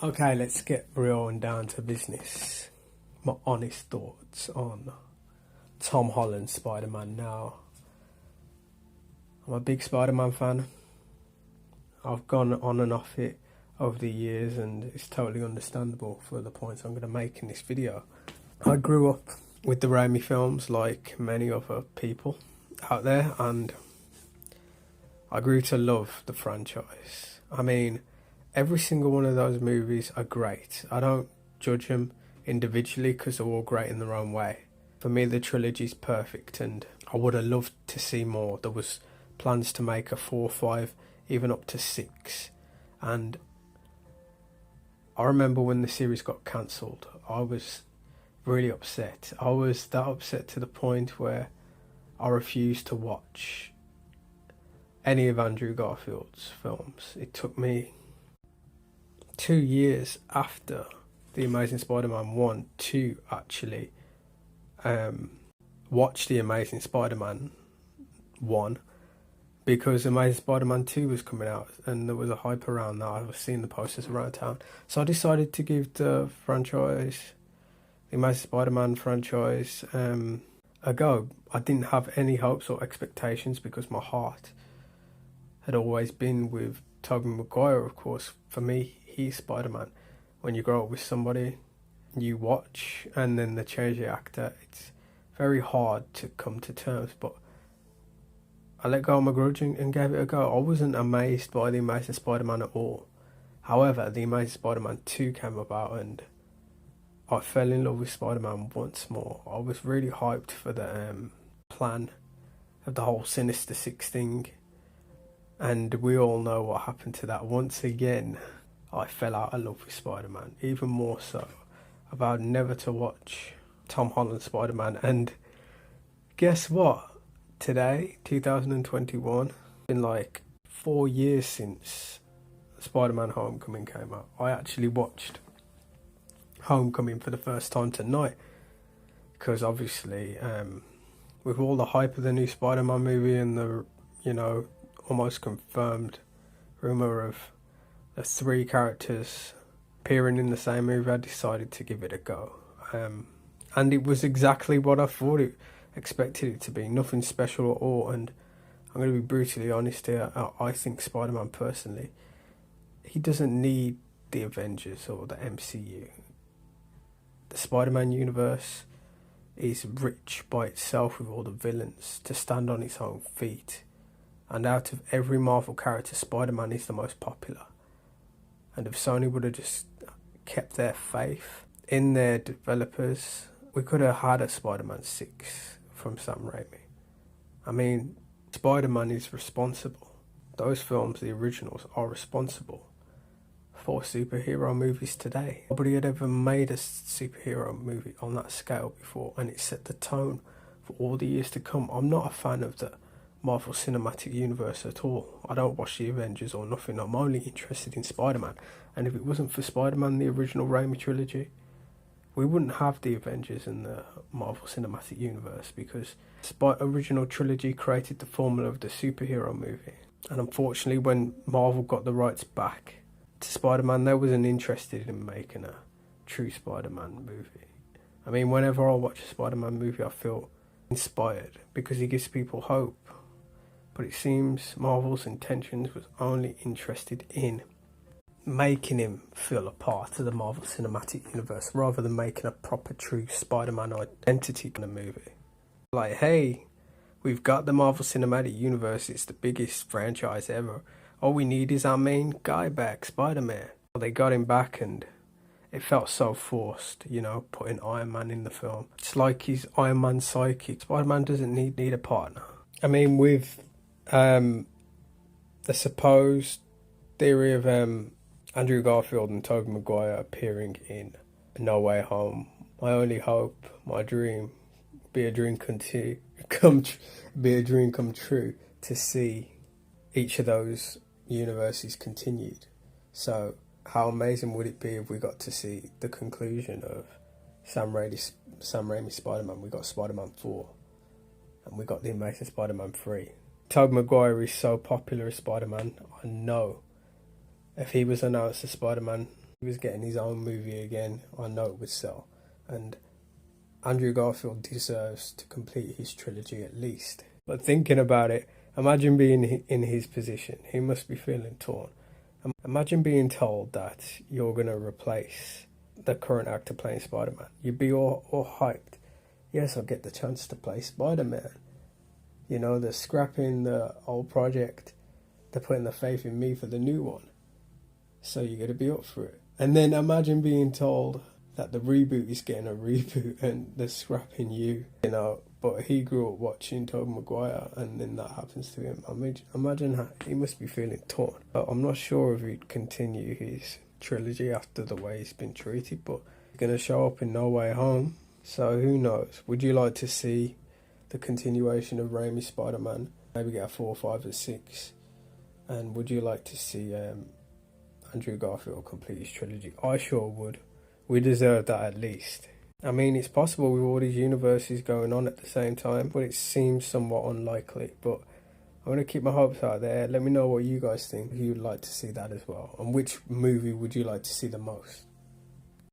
Okay, let's get real and down to business. My honest thoughts on Tom Holland's Spider-Man now. I'm a big Spider-Man fan. I've gone on and off it over the years, and it's totally understandable for the points I'm going to make in this video. I grew up with the Raimi films like many other people out there, and I grew to love the franchise. I mean, every single one of those movies are great. I don't judge them individually because they're all great in their own way. For me, the trilogy's perfect, and I would have loved to see more. There was plans to make a 4, 5, even up to 6. And I remember when the series got cancelled, I was really upset. I was that upset to the point where I refused to watch any of Andrew Garfield's films. It took me 2 years after The Amazing Spider-Man 1 to actually watch The Amazing Spider-Man 1, because Amazing Spider-Man 2 was coming out and there was a hype around that. I was seeing the posters around town. So I decided to give the franchise, the Amazing Spider-Man franchise, a go. I didn't have any hopes or expectations because my heart had always been with Tobey Maguire, of course. For me, he's Spider-Man. When you grow up with somebody, you watch and then they change the actor, it's very hard to come to terms, but I let go of my grudge and gave it a go. I wasn't amazed by The Amazing Spider-Man at all. However, The Amazing Spider-Man 2 came about and I fell in love with Spider-Man once more. I was really hyped for the plan of the whole Sinister Six thing, and we all know what happened to that. Once again, I fell out of love with Spider-Man, even more so. I vowed never to watch Tom Holland's Spider-Man, and guess what? Today, 2021, been like 4 years since Spider-Man Homecoming came out. I actually watched Homecoming for the first time tonight, because obviously, with all the hype of the new Spider-Man movie and the, almost confirmed rumour of the 3 characters appearing in the same movie, I decided to give it a go. And it was exactly what I thought it expected it to be. Nothing special at all. And I'm going to be brutally honest here. I think Spider-Man personally, he doesn't need the Avengers or the MCU. The Spider-Man universe is rich by itself with all the villains to stand on its own feet. And out of every Marvel character, Spider-Man is the most popular. And if Sony would have just kept their faith in their developers, we could have had a Spider-Man 6 from Sam Raimi. I mean, Spider-Man is responsible. Those films, the originals, are responsible for superhero movies today. Nobody had ever made a superhero movie on that scale before, and it set the tone for all the years to come. I'm not a fan of the Marvel Cinematic Universe at all. I don't watch the Avengers or nothing. I'm only interested in Spider-Man. And if it wasn't for Spider-Man, the original Raimi trilogy, we wouldn't have the Avengers and the Marvel Cinematic Universe, because the original trilogy created the formula of the superhero movie. And unfortunately, when Marvel got the rights back to Spider-Man, they wasn't interested in making a true Spider-Man movie. I mean, whenever I watch a Spider-Man movie, I feel inspired because he gives people hope. But it seems Marvel's intentions was only interested in making him feel a part of the Marvel Cinematic Universe rather than making a proper true Spider-Man identity in a movie. Like, hey, we've got the Marvel Cinematic Universe, it's the biggest franchise ever. All we need is our main guy back, Spider-Man. Well, they got him back and it felt so forced, putting Iron Man in the film. It's like he's Iron Man's psychic. Spider-Man doesn't need a partner. I mean, with the supposed theory of Andrew Garfield and Tobey Maguire appearing in No Way Home, my only hope, my dream, be a dream come true to see each of those universes continued. So how amazing would it be if we got to see the conclusion of Sam Raimi's Spider-Man? We got Spider-Man 4 and we got The Amazing Spider-Man 3. Tobey Maguire is so popular as Spider-Man. I know if he was announced as Spider-Man, he was getting his own movie again, I know it would sell. And Andrew Garfield deserves to complete his trilogy at least. But thinking about it, imagine being in his position. He must be feeling torn. Imagine being told that you're going to replace the current actor playing Spider-Man. You'd be all hyped. Yes, I'll get the chance to play Spider-Man. You know, they're scrapping the old project. They're putting the faith in me for the new one. So you got to be up for it. And then imagine being told that the reboot is getting a reboot and they're scrapping you. You know, but he grew up watching Tobey Maguire and then that happens to him. Imagine how he must be feeling torn. But I'm not sure if he'd continue his trilogy after the way he's been treated, but he's going to show up in No Way Home. So who knows? Would you like to see the continuation of Raimi's Spider-Man? Maybe get a 4, 5 and 6. And would you like to see Andrew Garfield complete his trilogy? I sure would. We deserve that at least. I mean, it's possible with all these universes going on at the same time, but it seems somewhat unlikely. But I'm going to keep my hopes out there. Let me know what you guys think. If you'd like to see that as well. And which movie would you like to see the most?